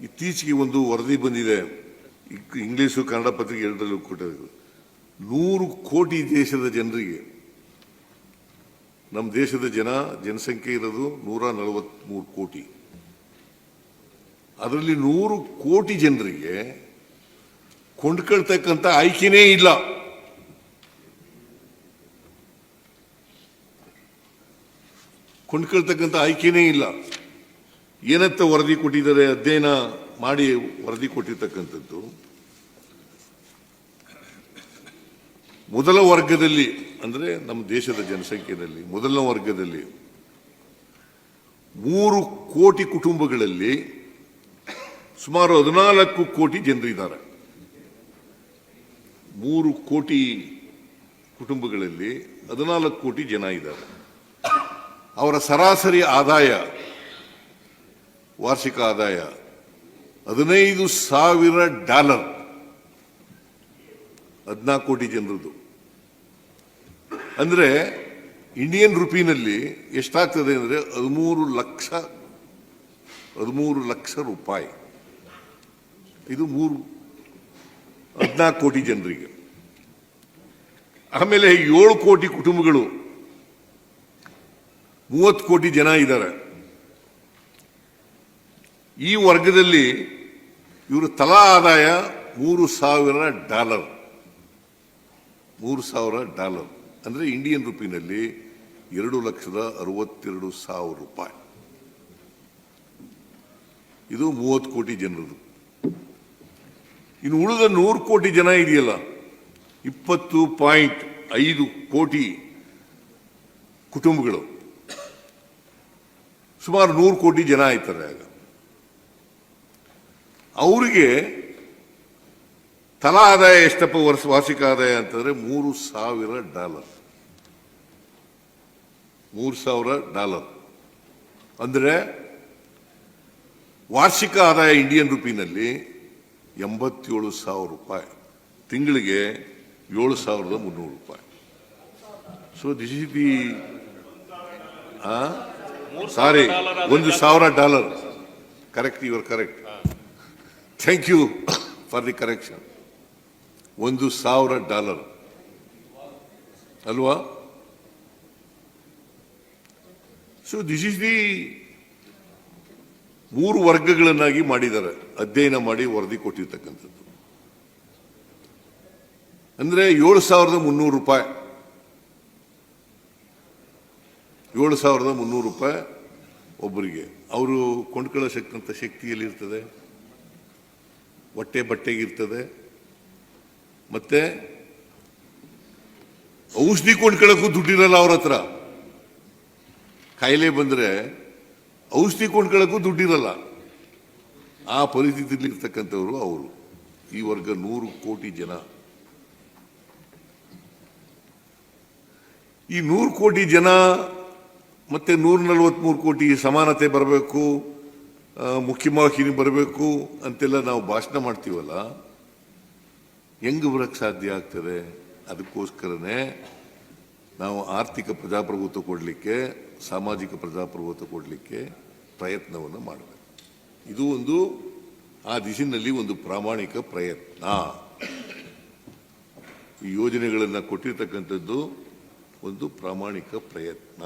ಇತ್ತೀಚೆಗೆ ಒಂದು ವರದಿ ಬಂದಿದೆ, ಇಂಗ್ಲಿಷು ಕನ್ನಡ ಪತ್ರಿಕೆ ಎರಡರಲ್ಲೂ ಕೊಟ್ಟಿದೆ. 100 ಕೋಟಿ ದೇಶದ ಜನರಿಗೆ, ನಮ್ಮ ದೇಶದ ಜನಸಂಖ್ಯೆ ಇರೋದು 143 ಕೋಟಿ. ಅದರಲ್ಲಿ 100 ಕೋಟಿ ಜನರಿಗೆ ಕೊಂಡ್ಕೊಳ್ತಕ್ಕಂಥ ಆಯ್ಕೆನೇ ಇಲ್ಲ. ಕೊಂಡ್ಕೊಳ್ತಕ್ಕಂಥ ಆಯ್ಕೆನೇ ಇಲ್ಲ. ಏನಂತ ವರದಿ ಕೊಟ್ಟಿದ್ದಾರೆ, ಅಧ್ಯಯನ ಮಾಡಿ ವರದಿ ಕೊಟ್ಟಿರ್ತಕ್ಕಂಥದ್ದು, ಮೊದಲ ವರ್ಗದಲ್ಲಿ ಅಂದ್ರೆ ನಮ್ಮ ದೇಶದ ಜನಸಂಖ್ಯೆಯಲ್ಲಿ ಮೊದಲನೇ ವರ್ಗದಲ್ಲಿ 3 ಕೋಟಿ ಕುಟುಂಬಗಳಲ್ಲಿ ಸುಮಾರು 14 ಕೋಟಿ ಜನರಿದ್ದಾರೆ. 3 ಕೋಟಿ ಕುಟುಂಬಗಳಲ್ಲಿ 14 ಕೋಟಿ ಜನ ಇದ್ದಾರೆ. ಅವರ ಸರಾಸರಿ ಆದಾಯ, ವಾರ್ಷಿಕ ಆದಾಯ $15,000. 14 ಕೋಟಿ ಜನರದು. ಅಂದ್ರೆ ಇಂಡಿಯನ್ ರುಪಿನಲ್ಲಿ ಎಷ್ಟಾಗ್ತದೆ ಅಂದ್ರೆ 13 ಲಕ್ಷ ರೂಪಾಯಿ. ಇದು 14 ಕೋಟಿ ಜನರಿಗೆ. ಆಮೇಲೆ 7 ಕೋಟಿ ಕುಟುಂಬಗಳು, 30 ಕೋಟಿ ಜನ ಇದ್ದಾರೆ. ಈ ವರ್ಗದಲ್ಲಿ ಇವರು ತಲಾ ಆದಾಯ $3,000. $3,000 ಅಂದ್ರೆ ಇಂಡಿಯನ್ ರುಪಿನಲ್ಲಿ 2,62,000 ರೂಪಾಯಿ. ಇದು 30 ಕೋಟಿ ಜನರದು. ಇನ್ನು ಉಳಿದ 100 ಕೋಟಿ ಜನ ಇದೆಯಲ್ಲ, 20.5 ಕೋಟಿ ಕುಟುಂಬಗಳು, ಸುಮಾರು 100 ಕೋಟಿ ಜನ ಆಯ್ತಾರೆ. ಆಗ ಅವರಿಗೆ ತಲಾ ಆದಾಯ ಎಷ್ಟಪ್ಪ ವಾರ್ಷಿಕ ಆದಾಯ ಅಂತಂದ್ರೆ $3,000. $3,000 ಅಂದ್ರೆ ವಾರ್ಷಿಕ ಆದಾಯ ಇಂಡಿಯನ್ ರುಪಿನಲ್ಲಿ 87,000 ರೂಪಾಯಿ, ತಿಂಗಳಿಗೆ 7,300 ರೂಪಾಯಿ. So this is the sorry $1,000. Correct, you are correct. Thank you for the correction. $1,000 ಅಲ್ವಾ? ಸೊ ದಿಸ್ ಇಸ್ ದಿ 3 ವರ್ಗಗಳನ್ನಾಗಿ ಮಾಡಿದ್ದಾರೆ, ಅಧ್ಯಯನ ಮಾಡಿ ವರದಿ ಕೊಟ್ಟಿರ್ತಕ್ಕಂಥದ್ದು. ಅಂದ್ರೆ 7,300 ರೂಪಾಯಿ, 7,300 ರೂಪಾಯಿ ಒಬ್ಬರಿಗೆ. ಅವರು ಕೊಂಡ್ಕೊಳ್ಳೋ ಶಕ್ತಿಯಲ್ಲಿರ್ತದೆ, ಹೊಟ್ಟೆ ಬಟ್ಟೆಗಿರ್ತದೆ, ಮತ್ತೆ ಔಷಧಿ ಕೊಂಡ್ಕೊಳ್ಳೋಕ್ಕೂ ದುಡ್ಡಿರಲ್ಲ ಅವ್ರ ಹತ್ರ. ಕಾಯಿಲೆ ಬಂದ್ರೆ ಔಷಧಿ ಕೊಂಡ್ಕೊಳ್ಳೋಕ್ಕೂ ದುಡ್ಡಿರಲ್ಲ. ಆ ಪರಿಸ್ಥಿತಿಯಲ್ಲಿ ಇರ್ತಕ್ಕಂಥವ್ರು ಅವರು. ಈ ವರ್ಗ 100 ಕೋಟಿ ಜನ. ಈ 100 ಕೋಟಿ ಜನ ಮತ್ತೆ 143 ಕೋಟಿ ಸಮಾನತೆ ಬರಬೇಕು, ಮುಖ್ಯವಾಹಿನಿ ಬರಬೇಕು ಅಂತೆಲ್ಲ ನಾವು ಭಾಷಣ ಮಾಡ್ತೀವಲ್ಲ, ಹೆಂಗ್ ಬರಕ್ಕೆ ಸಾಧ್ಯ ಆಗ್ತದೆ? ಅದಕ್ಕೋಸ್ಕರನೇ ನಾವು ಆರ್ಥಿಕ ಪ್ರಜಾಪ್ರಭುತ್ವ ಕೊಡಲಿಕ್ಕೆ, ಸಾಮಾಜಿಕ ಪ್ರಜಾಪ್ರಭುತ್ವ ಕೊಡಲಿಕ್ಕೆ ಪ್ರಯತ್ನವನ್ನು ಮಾಡಬೇಕು. ಇದು ಒಂದು ಆ ದಿಶಿನಲ್ಲಿ ಒಂದು ಪ್ರಾಮಾಣಿಕ ಪ್ರಯತ್ನ. ಈ ಯೋಜನೆಗಳನ್ನು ಕೊಟ್ಟಿರ್ತಕ್ಕಂಥದ್ದು ಒಂದು ಪ್ರಾಮಾಣಿಕ ಪ್ರಯತ್ನ.